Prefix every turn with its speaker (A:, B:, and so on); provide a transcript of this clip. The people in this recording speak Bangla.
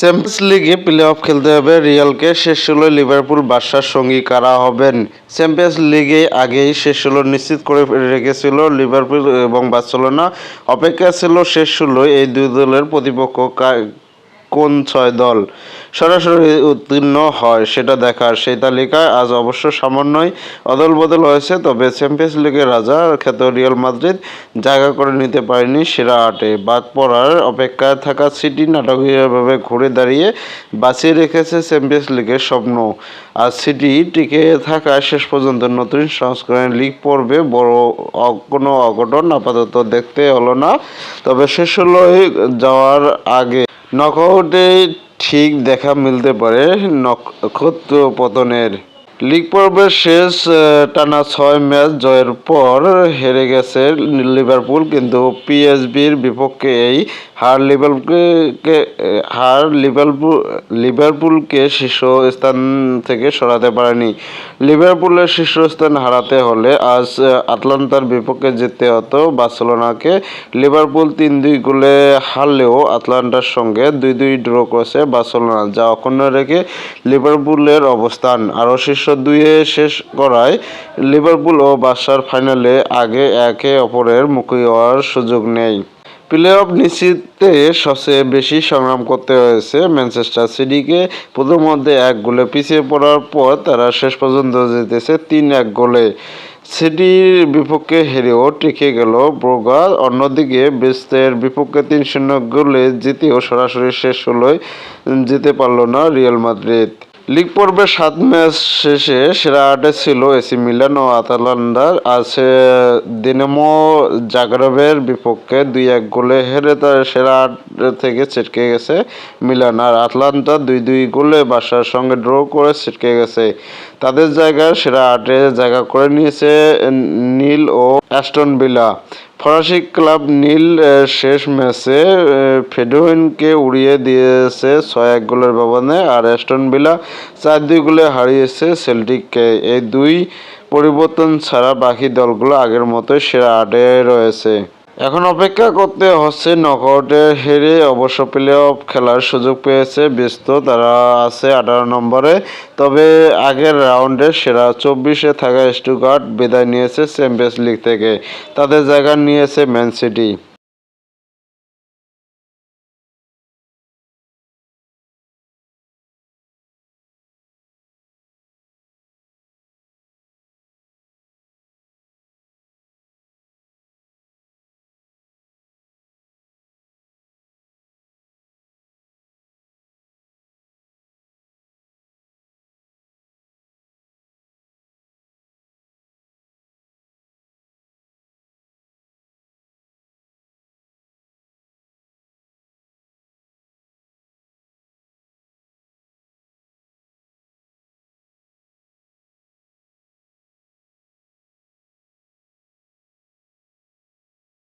A: চ্যাম্পিয়ন্স লিগে প্লে অফ খেলতে হবে রিয়ালকে। শেষ ১৬ লিভারপুল বার্সার সঙ্গী কারা হবেন? চ্যাম্পিয়ন্স লিগে আগেই শেষ ১৬ নিশ্চিত করে রেখেছিল লিভারপুল এবং বার্সেলোনা। অপেক্ষা ছিল শেষ ১৬ এই দুই দলের প্রতিপক্ষ কোন ৬ দল সরাসরি উত্তীর্ণ হয় সেটা দেখার। সেই তালিকায় আজ অবশ্য সামান্যই অদলবদল হয়েছে, তবে চ্যাম্পিয়ন্স লিগের রাজা খ্যাত রিয়াল মাদ্রিদ জায়গা করে নিতে পারেনি সেরা আটে। বাদ পড়ার অপেক্ষায় থাকা সিটি নাটকীয়ভাবে ঘুরে দাঁড়িয়ে বাঁচিয়ে রেখেছে চ্যাম্পিয়ন্স লিগের স্বপ্ন। আর সিটি টিকে থাকায় শেষ পর্যন্ত নতুন সংস্করণে লিগ পর্বে বড় কোনো অঘটন আপাতত দেখতে হলো না। তবে শেষ ১৬ যাওয়ার আগে নকআউটে ঠিক দেখা মিলতে পারে নক্ষত্র পতনের। লিগ পর্বের শেষ টানা ৬ ম্যাচ জয়ের পর হেরে গেছে লিভারপুল, কিন্তু পিএসভির বিপক্ষে এই হার লিভারপুলকে শীর্ষ স্থান থেকে সরাতে পারেনি। লিভারপুলের শীর্ষস্থান হারাতে হলে আজ আটলান্টার বিপক্ষে জিততে হতো বার্সেলোনাকে। লিভারপুল ৩-২ গোলে হারলেও আটলান্টার সঙ্গে ২-২ ড্র করেছে বার্সেলোনা, যা অক্ষুণ্ণ রেখে লিভারপুলের অবস্থান আরও শীর্ষ ২-এ শেষ করায় লিভারপুল ও বার্সার ফাইনালে আগে একে অপরের মুখোমুখি হওয়ার সুযোগ নেই। প্লে অফ নিশ্চিতে সবচেয়ে বেশি সংগ্রাম করতে হয়েছে ম্যানচেস্টার সিটিকে। প্রথমার্ধে ১ গোলে পিছিয়ে পড়ার পর তারা শেষ পর্যন্ত জিতেছে ৩-১ গোলে। সিটির বিপক্ষে হেরেও টিকে গেল ব্রুগা। অন্যদিকে ব্রেস্টের বিপক্ষে ৩-০ গোলে জিতেও সরাসরি শেষ ১৬ যেতে পারল না রিয়াল মাদ্রিদ। লিগ পর্বের ৭ ম্যাচ শেষে সেরা আটে ছিল এসি মিলান ও আতালান্টা। আজ দিনামো জাগ্রেবের বিপক্ষে ২-১ গোলে হেরে তার সেরা আট থেকে ছিটকে গেছে মিলান, আর আতালান্টা ২-২ গোলে বার্সার সঙ্গে ড্র করে ছিটকে গেছে। তাদের জায়গায় সেরা আটে জায়গা করে নিয়েছে নীল ও অ্যাস্টন ভিলা। ফরাসি ক্লাব নীল শেষ ম্যাচে ফেডোইনকে উড়িয়ে দিয়েছে ৬-১ গোলের ব্যবধানে, আর অ্যাস্টন ভিলা ৪-২ গোলে হারিয়েছে সেল্টিককে। এই দুই পরিবর্তন ছাড়া বাকি দলগুলো আগের মতোই সেরা আটে রয়েছে। এখন অপেক্ষা করতে হচ্ছে নকআউটে। হেরে অবশ্য প্লে অফ খেলার সুযোগ পেয়েছে ব্রেস্ট, তারা আছে ১৮ নম্বরে। তবে আগের রাউন্ডে সেরা ২৪-এ থাকা স্টুটগার্ট বিদায় নিয়েছে চ্যাম্পিয়ন্স লিগ থেকে, তাদের জায়গা নিয়েছে ম্যান সিটি।